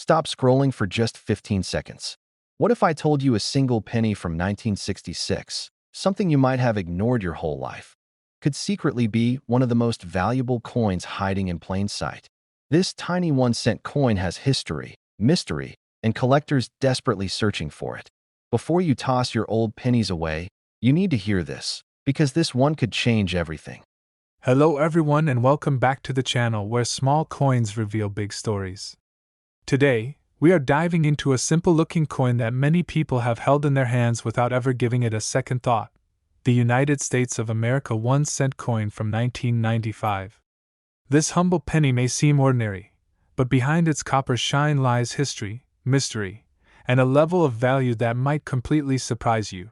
Stop scrolling for just 15 seconds. What if I told you a single penny from 1966, something you might have ignored your whole life, could secretly be one of the most valuable coins hiding in plain sight? This tiny 1-cent coin has history, mystery, and collectors desperately searching for it. Before you toss your old pennies away, you need to hear this, because this one could change everything. Hello everyone and welcome back to the channel where small coins reveal big stories. Today, we are diving into a simple-looking coin that many people have held in their hands without ever giving it a second thought. The United States of America 1-cent coin from 1995. This humble penny may seem ordinary, but behind its copper shine lies history, mystery, and a level of value that might completely surprise you.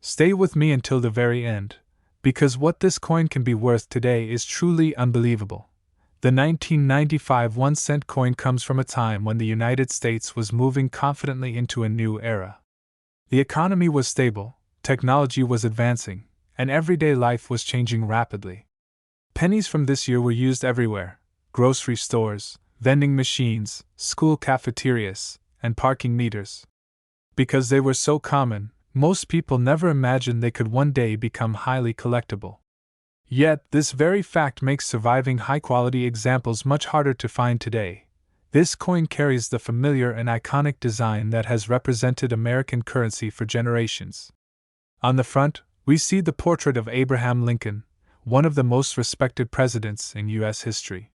Stay with me until the very end, because what this coin can be worth today is truly unbelievable. The 1995 1-cent coin comes from a time when the United States was moving confidently into a new era. The economy was stable, technology was advancing, and everyday life was changing rapidly. Pennies from this year were used everywhere: grocery stores, vending machines, school cafeterias, and parking meters. Because they were so common, most people never imagined they could one day become highly collectible. Yet, this very fact makes surviving high-quality examples much harder to find today. This coin carries the familiar and iconic design that has represented American currency for generations. On the front, we see the portrait of Abraham Lincoln, one of the most respected presidents in U.S. history.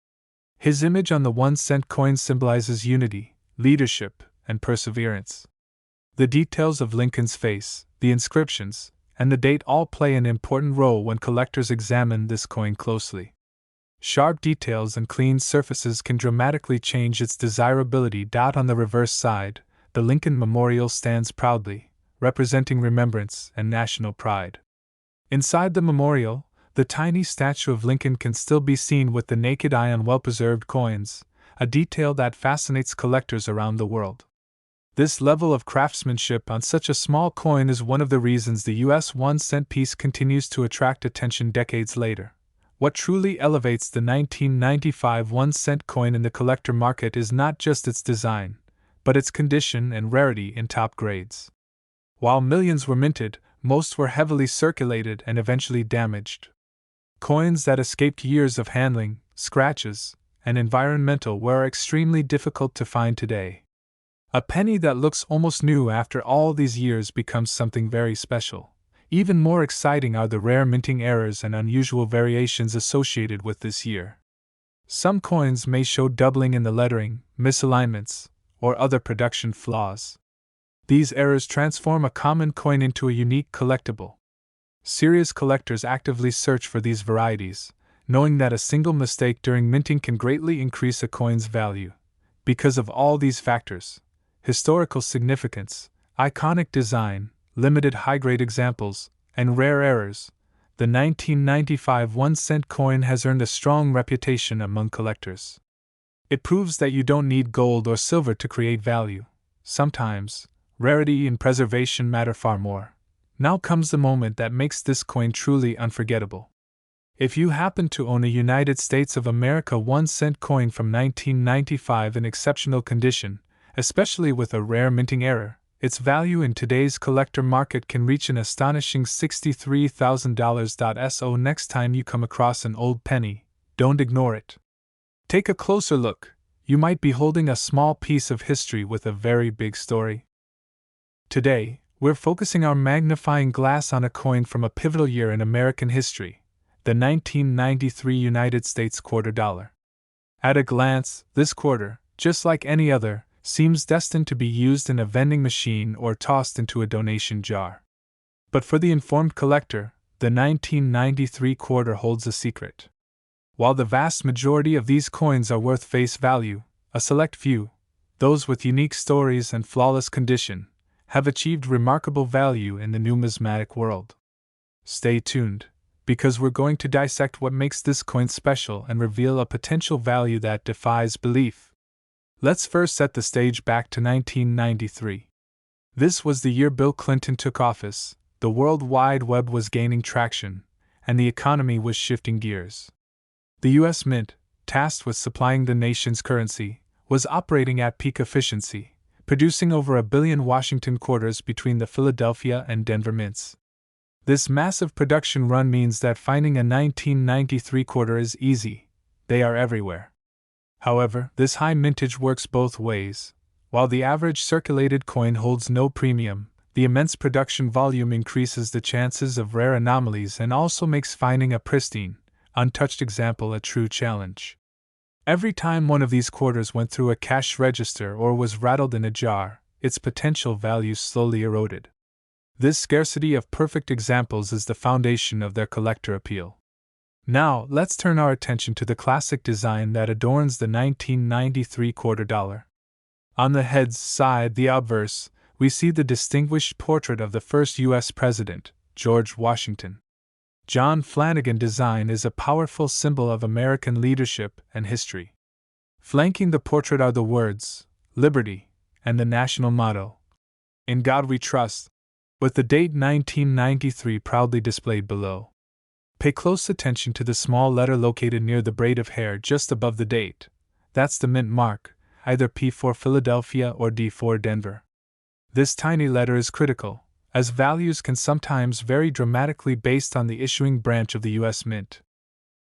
His image on the 1-cent coin symbolizes unity, leadership, and perseverance. The details of Lincoln's face, the inscriptions, and the date all play an important role when collectors examine this coin closely. Sharp details and clean surfaces can dramatically change its desirability. On the reverse side, the Lincoln Memorial stands proudly, representing remembrance and national pride. Inside the memorial, the tiny statue of Lincoln can still be seen with the naked eye on well-preserved coins, a detail that fascinates collectors around the world. This level of craftsmanship on such a small coin is one of the reasons the US 1-cent piece continues to attract attention decades later. What truly elevates the 1995 1-cent coin in the collector market is not just its design, but its condition and rarity in top grades. While millions were minted, most were heavily circulated and eventually damaged. Coins that escaped years of handling, scratches, and environmental wear are extremely difficult to find today. A penny that looks almost new after all these years becomes something very special. Even more exciting are the rare minting errors and unusual variations associated with this year. Some coins may show doubling in the lettering, misalignments, or other production flaws. These errors transform a common coin into a unique collectible. Serious collectors actively search for these varieties, knowing that a single mistake during minting can greatly increase a coin's value. Because of all these factors, historical significance, iconic design, limited high-grade examples, and rare errors, the 1995 1-cent coin has earned a strong reputation among collectors. It proves that you don't need gold or silver to create value. Sometimes, rarity and preservation matter far more. Now comes the moment that makes this coin truly unforgettable. If you happen to own a United States of America 1-cent coin from 1995 in exceptional condition, especially with a rare minting error, its value in today's collector market can reach an astonishing $63,000. So next time you come across an old penny, don't ignore it. Take a closer look. You might be holding a small piece of history with a very big story. Today, we're focusing our magnifying glass on a coin from a pivotal year in American history, the 1993 United States quarter dollar. At a glance, this quarter, just like any other, seems destined to be used in a vending machine or tossed into a donation jar. But for the informed collector, the 1993 quarter holds a secret. While the vast majority of these coins are worth face value, a select few, those with unique stories and flawless condition, have achieved remarkable value in the numismatic world. Stay tuned, because we're going to dissect what makes this coin special and reveal a potential value that defies belief. Let's first set the stage back to 1993. This was the year Bill Clinton took office, the World Wide Web was gaining traction, and the economy was shifting gears. The U.S. Mint, tasked with supplying the nation's currency, was operating at peak efficiency, producing over 1 billion Washington quarters between the Philadelphia and Denver mints. This massive production run means that finding a 1993 quarter is easy. They are everywhere. However, this high mintage works both ways. While the average circulated coin holds no premium, the immense production volume increases the chances of rare anomalies and also makes finding a pristine, untouched example a true challenge. Every time one of these quarters went through a cash register or was rattled in a jar, its potential value slowly eroded. This scarcity of perfect examples is the foundation of their collector appeal. Now, let's turn our attention to the classic design that adorns the 1993 quarter dollar. On the head's side, the obverse, we see the distinguished portrait of the first U.S. President, George Washington. John Flanagan design is a powerful symbol of American leadership and history. Flanking the portrait are the words, Liberty, and the national motto, In God We Trust, with the date 1993 proudly displayed below. Pay close attention to the small letter located near the braid of hair just above the date. That's the mint mark, either P for Philadelphia or D for Denver. This tiny letter is critical, as values can sometimes vary dramatically based on the issuing branch of the U.S. Mint.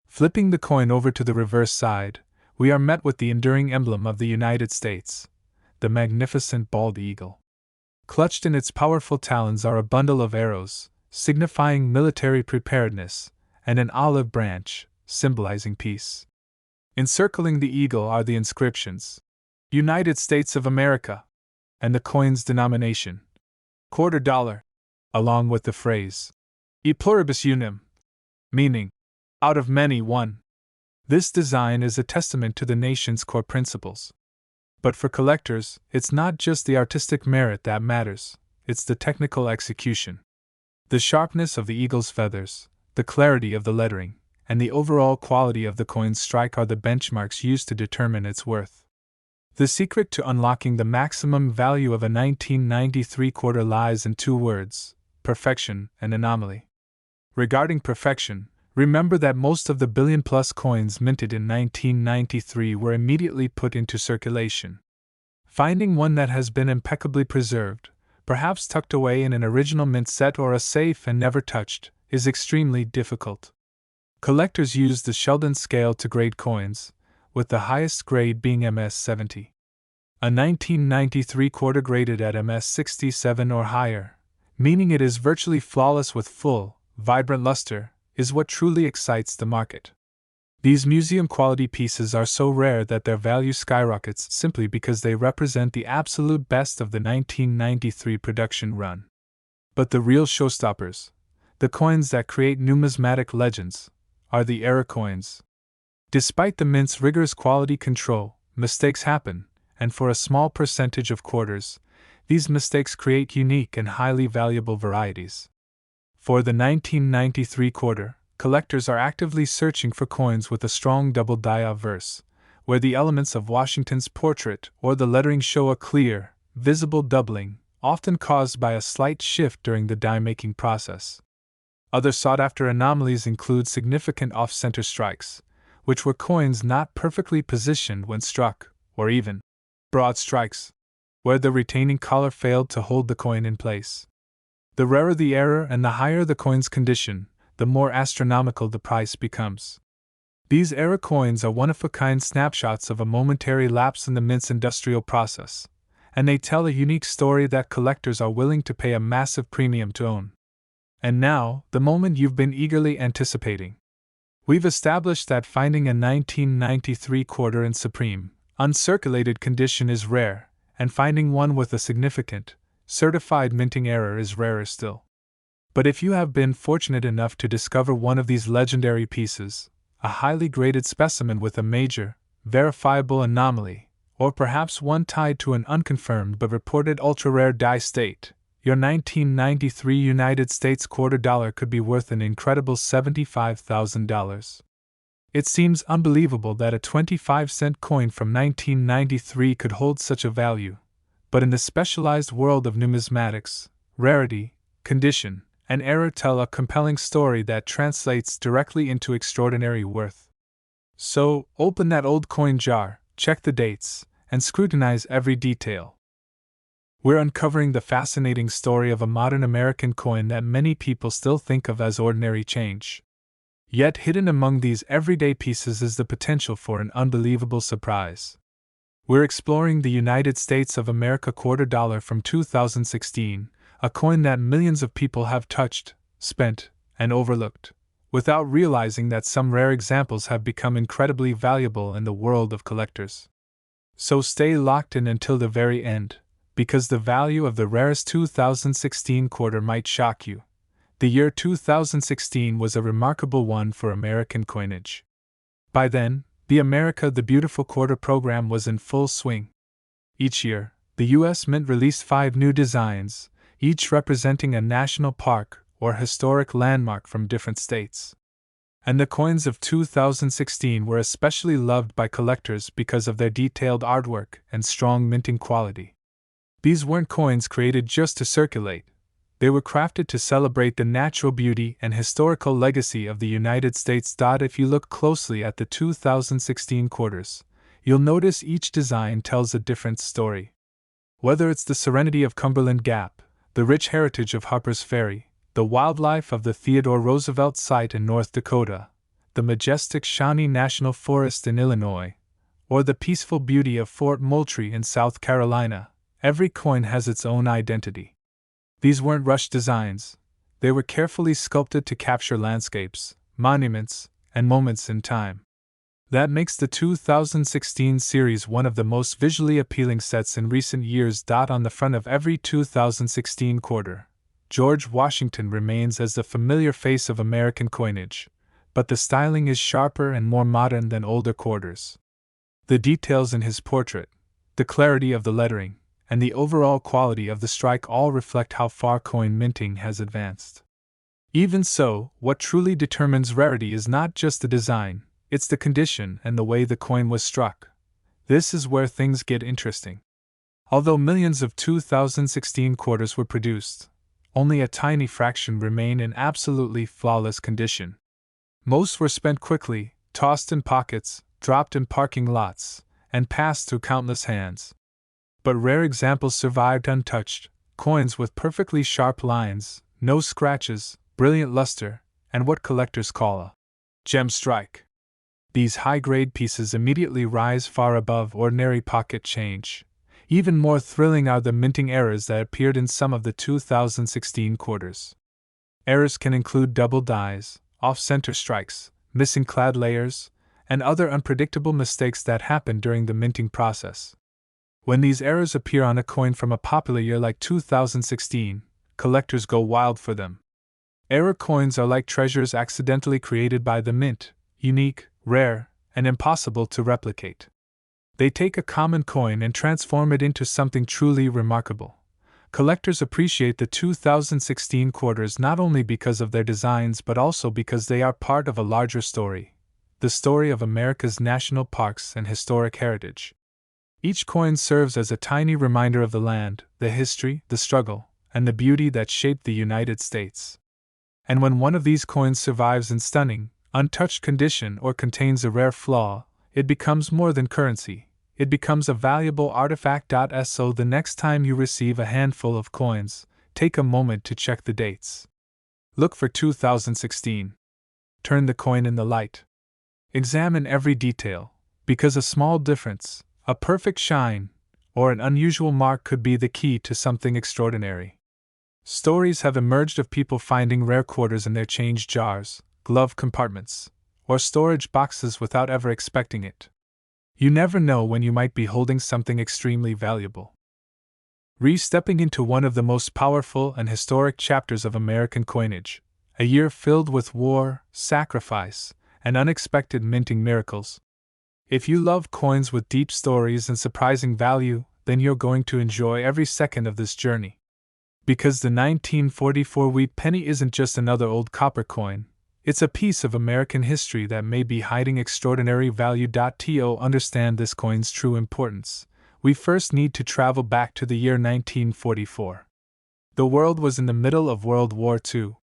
Flipping the coin over to the reverse side, we are met with the enduring emblem of the United States, the magnificent bald eagle. Clutched in its powerful talons are a bundle of arrows, signifying military preparedness, and an olive branch, symbolizing peace. Encircling the eagle are the inscriptions, United States of America, and the coin's denomination, quarter dollar, along with the phrase, E pluribus unum, meaning, out of many one. This design is a testament to the nation's core principles. But for collectors, it's not just the artistic merit that matters, it's the technical execution. The sharpness of the eagle's feathers, the clarity of the lettering, and the overall quality of the coin's strike are the benchmarks used to determine its worth. The secret to unlocking the maximum value of a 1993 quarter lies in two words, perfection and anomaly. Regarding perfection, remember that most of the billion-plus coins minted in 1993 were immediately put into circulation. Finding one that has been impeccably preserved, perhaps tucked away in an original mint set or a safe and never touched, is extremely difficult. Collectors use the Sheldon scale to grade coins, with the highest grade being MS-70. A 1993 quarter graded at MS-67 or higher, meaning it is virtually flawless with full, vibrant luster, is what truly excites the market. These museum-quality pieces are so rare that their value skyrockets simply because they represent the absolute best of the 1993 production run. But the real showstoppers, the coins that create numismatic legends, are the error coins. Despite the mint's rigorous quality control, mistakes happen, and for a small percentage of quarters, these mistakes create unique and highly valuable varieties. For the 1993 quarter, collectors are actively searching for coins with a strong double die obverse, where the elements of Washington's portrait or the lettering show a clear, visible doubling, often caused by a slight shift during the die-making process. Other sought-after anomalies include significant off-center strikes, which were coins not perfectly positioned when struck, or even broad strikes, where the retaining collar failed to hold the coin in place. The rarer the error and the higher the coin's condition, the more astronomical the price becomes. These error coins are one-of-a-kind snapshots of a momentary lapse in the mint's industrial process, and they tell a unique story that collectors are willing to pay a massive premium to own. And now, the moment you've been eagerly anticipating. We've established that finding a 1993 quarter in supreme, uncirculated condition is rare, and finding one with a significant, certified minting error is rarer still. But if you have been fortunate enough to discover one of these legendary pieces, a highly graded specimen with a major, verifiable anomaly, or perhaps one tied to an unconfirmed but reported ultra-rare die state, your 1993 United States quarter dollar could be worth an incredible $75,000. It seems unbelievable that a 25-cent coin from 1993 could hold such a value, but in the specialized world of numismatics, rarity, condition, and error tell a compelling story that translates directly into extraordinary worth. So, open that old coin jar, check the dates, and scrutinize every detail. We're uncovering the fascinating story of a modern American coin that many people still think of as ordinary change. Yet hidden among these everyday pieces is the potential for an unbelievable surprise. We're exploring the United States of America $quarter from 2016, a coin that millions of people have touched, spent, and overlooked, without realizing that some rare examples have become incredibly valuable in the world of collectors. So stay locked in until the very end, because the value of the rarest 2016 quarter might shock you. The year 2016 was a remarkable one for American coinage. By then, the America the Beautiful quarter program was in full swing. Each year, the U.S. Mint released 5 new designs, each representing a national park or historic landmark from different states. And the coins of 2016 were especially loved by collectors because of their detailed artwork and strong minting quality. These weren't coins created just to circulate. They were crafted to celebrate the natural beauty and historical legacy of the United States. If you look closely at the 2016 quarters, you'll notice each design tells a different story. Whether it's the serenity of Cumberland Gap, the rich heritage of Harper's Ferry, the wildlife of the Theodore Roosevelt site in North Dakota, the majestic Shawnee National Forest in Illinois, or the peaceful beauty of Fort Moultrie in South Carolina, every coin has its own identity. These weren't rushed designs. They were carefully sculpted to capture landscapes, monuments, and moments in time. That makes the 2016 series one of the most visually appealing sets in recent years. On the front of every 2016 quarter, George Washington remains as the familiar face of American coinage, but the styling is sharper and more modern than older quarters. The details in his portrait, the clarity of the lettering, and the overall quality of the strike all reflect how far coin minting has advanced. Even so, what truly determines rarity is not just the design, it's the condition and the way the coin was struck. This is where things get interesting. Although millions of 2016 quarters were produced, only a tiny fraction remain in absolutely flawless condition. Most were spent quickly, tossed in pockets, dropped in parking lots, and passed through countless hands. But rare examples survived untouched, coins with perfectly sharp lines, no scratches, brilliant luster, and what collectors call a gem strike. These high-grade pieces immediately rise far above ordinary pocket change. Even more thrilling are the minting errors that appeared in some of the 2016 quarters. Errors can include double dies, off-center strikes, missing clad layers, and other unpredictable mistakes that happen during the minting process. When these errors appear on a coin from a popular year like 2016, collectors go wild for them. Error coins are like treasures accidentally created by the mint, unique, rare, and impossible to replicate. They take a common coin and transform it into something truly remarkable. Collectors appreciate the 2016 quarters not only because of their designs but also because they are part of a larger story, the story of America's national parks and historic heritage. Each coin serves as a tiny reminder of the land, the history, the struggle, and the beauty that shaped the United States. And when one of these coins survives in stunning, untouched condition or contains a rare flaw, it becomes more than currency. It becomes a valuable artifact. So the next time you receive a handful of coins, take a moment to check the dates. Look for 2016. Turn the coin in the light. Examine every detail, because a small difference, a perfect shine, or an unusual mark could be the key to something extraordinary. Stories have emerged of people finding rare quarters in their change jars, glove compartments, or storage boxes without ever expecting it. You never know when you might be holding something extremely valuable. Stepping into one of the most powerful and historic chapters of American coinage, a year filled with war, sacrifice, and unexpected minting miracles. If you love coins with deep stories and surprising value, then you're going to enjoy every second of this journey. Because the 1944 wheat penny isn't just another old copper coin, it's a piece of American history that may be hiding extraordinary value. To understand this coin's true importance, we first need to travel back to the year 1944. The world was in the middle of World War II.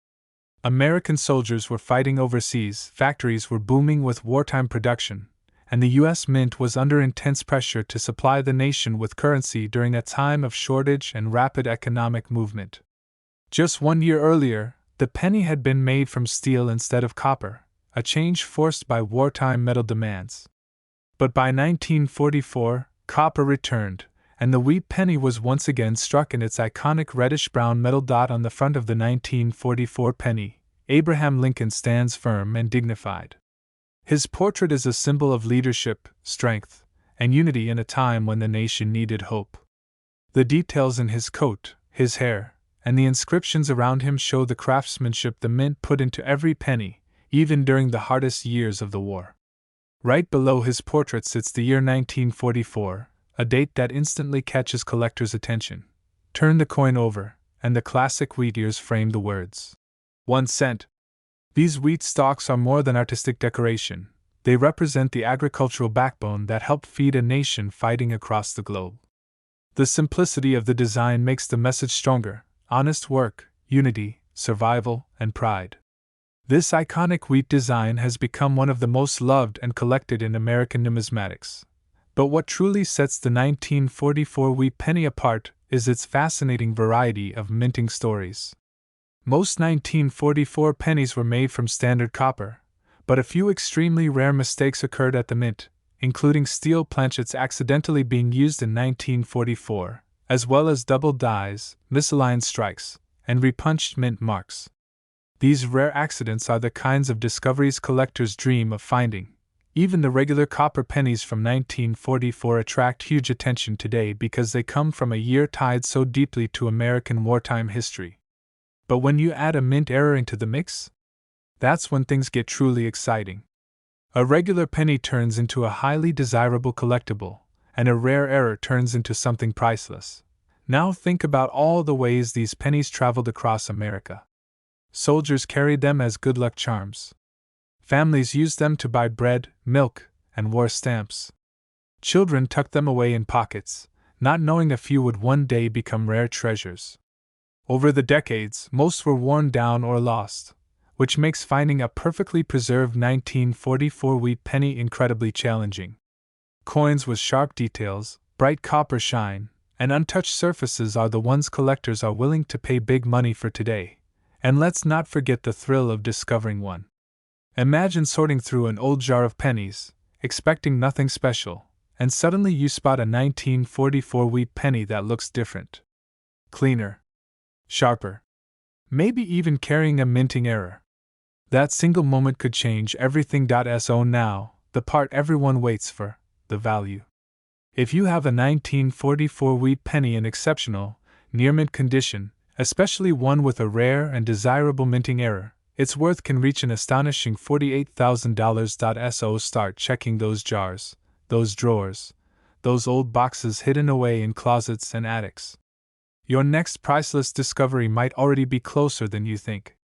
American soldiers were fighting overseas, factories were booming with wartime production, and the U.S. Mint was under intense pressure to supply the nation with currency during a time of shortage and rapid economic movement. Just 1 year earlier, the penny had been made from steel instead of copper, a change forced by wartime metal demands. But by 1944, copper returned, and the wheat penny was once again struck in its iconic reddish-brown metal dot on the front of the 1944 penny. Abraham Lincoln stands firm and dignified. His portrait is a symbol of leadership, strength, and unity in a time when the nation needed hope. The details in his coat, his hair, and the inscriptions around him show the craftsmanship the mint put into every penny, even during the hardest years of the war. Right below his portrait sits the year 1944, a date that instantly catches collectors' attention. Turn the coin over, and the classic wheat ears frame the words. 1 cent. These wheat stalks are more than artistic decoration. They represent the agricultural backbone that helped feed a nation fighting across the globe. The simplicity of the design makes the message stronger: honest work, unity, survival, and pride. This iconic wheat design has become one of the most loved and collected in American numismatics. But what truly sets the 1944 wheat penny apart is its fascinating variety of minting stories. Most 1944 pennies were made from standard copper, but a few extremely rare mistakes occurred at the mint, including steel planchets accidentally being used in 1944, as well as double dies, misaligned strikes, and repunched mint marks. These rare accidents are the kinds of discoveries collectors dream of finding. Even the regular copper pennies from 1944 attract huge attention today because they come from a year tied so deeply to American wartime history. But when you add a mint error into the mix, that's when things get truly exciting. A regular penny turns into a highly desirable collectible, and a rare error turns into something priceless. Now think about all the ways these pennies traveled across America. Soldiers carried them as good luck charms. Families used them to buy bread, milk, and war stamps. Children tucked them away in pockets, not knowing a few would one day become rare treasures. Over the decades, most were worn down or lost, which makes finding a perfectly preserved 1944 wheat penny incredibly challenging. Coins with sharp details, bright copper shine, and untouched surfaces are the ones collectors are willing to pay big money for today. And let's not forget the thrill of discovering one. Imagine sorting through an old jar of pennies, expecting nothing special, and suddenly you spot a 1944 wheat penny that looks different. Cleaner. Sharper. Maybe even carrying a minting error. That single moment could change everything. So now, the part everyone waits for, the value. If you have a 1944 wheat penny in exceptional, near-mint condition, especially one with a rare and desirable minting error, its worth can reach an astonishing $48,000. So start checking those jars, those drawers, those old boxes hidden away in closets and attics. Your next priceless discovery might already be closer than you think.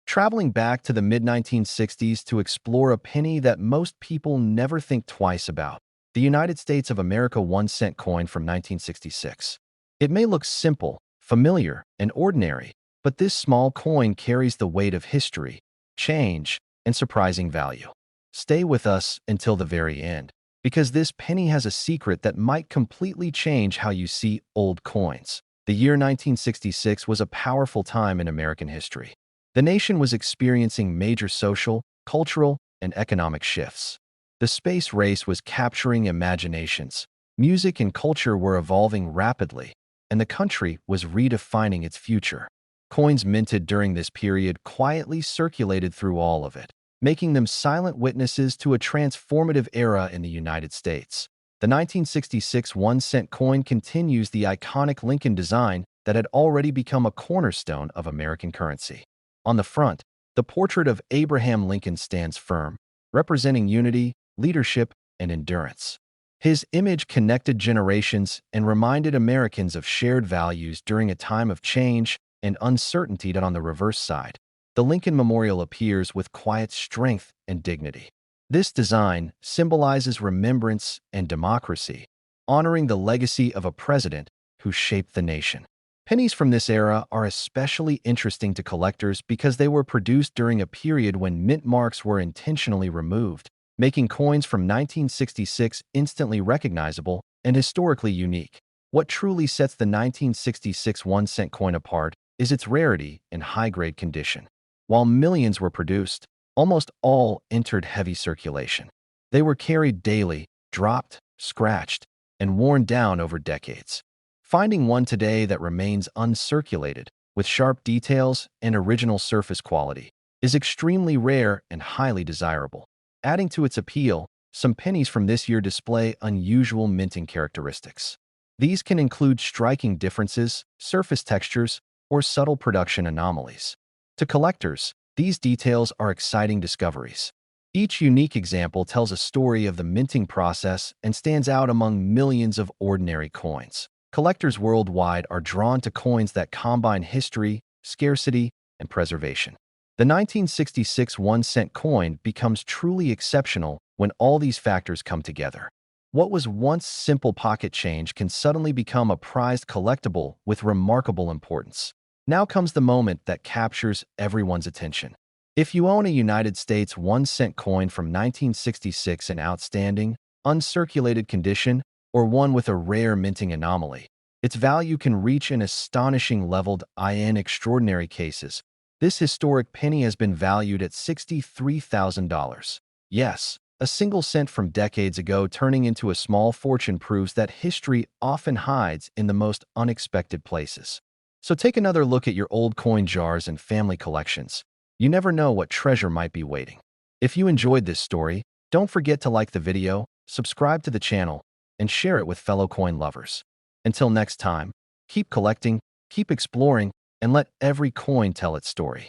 Traveling back to the mid-1960s to explore a penny that most people never think twice about, the United States of America 1-cent coin from 1966. It may look simple, familiar, and ordinary, but this small coin carries the weight of history, change, and surprising value. Stay with us until the very end, because this penny has a secret that might completely change how you see old coins. The year 1966 was a powerful time in American history. The nation was experiencing major social, cultural, and economic shifts. The space race was capturing imaginations, music and culture were evolving rapidly, and the country was redefining its future. Coins minted during this period quietly circulated through all of it, making them silent witnesses to a transformative era in the United States. The 1966 1-cent coin continues the iconic Lincoln design that had already become a cornerstone of American currency. On the front, the portrait of Abraham Lincoln stands firm, representing unity, leadership, and endurance. His image connected generations and reminded Americans of shared values during a time of change and uncertainty. On the reverse side, the Lincoln Memorial appears with quiet strength and dignity. This design symbolizes remembrance and democracy, honoring the legacy of a president who shaped the nation. Pennies from this era are especially interesting to collectors because they were produced during a period when mint marks were intentionally removed, making coins from 1966 instantly recognizable and historically unique. What truly sets the 1966 1-cent coin apart is its rarity and high-grade condition. While millions were produced, almost all entered heavy circulation. They were carried daily, dropped, scratched, and worn down over decades. Finding one today that remains uncirculated, with sharp details and original surface quality, is extremely rare and highly desirable. Adding to its appeal, some pennies from this year display unusual minting characteristics. These can include striking differences, surface textures, or subtle production anomalies. To collectors, these details are exciting discoveries. Each unique example tells a story of the minting process and stands out among millions of ordinary coins. Collectors worldwide are drawn to coins that combine history, scarcity, and preservation. The 1966 1-cent coin becomes truly exceptional when all these factors come together. What was once simple pocket change can suddenly become a prized collectible with remarkable importance. Now comes the moment that captures everyone's attention. If you own a United States 1-cent coin from 1966 in outstanding, uncirculated condition, or one with a rare minting anomaly, its value can reach an astonishing level. In extraordinary cases, this historic penny has been valued at $63,000. Yes, a single cent from decades ago turning into a small fortune proves that history often hides in the most unexpected places. So take another look at your old coin jars and family collections. You never know what treasure might be waiting. If you enjoyed this story, don't forget to like the video, subscribe to the channel, and share it with fellow coin lovers. Until next time, keep collecting, keep exploring, and let every coin tell its story.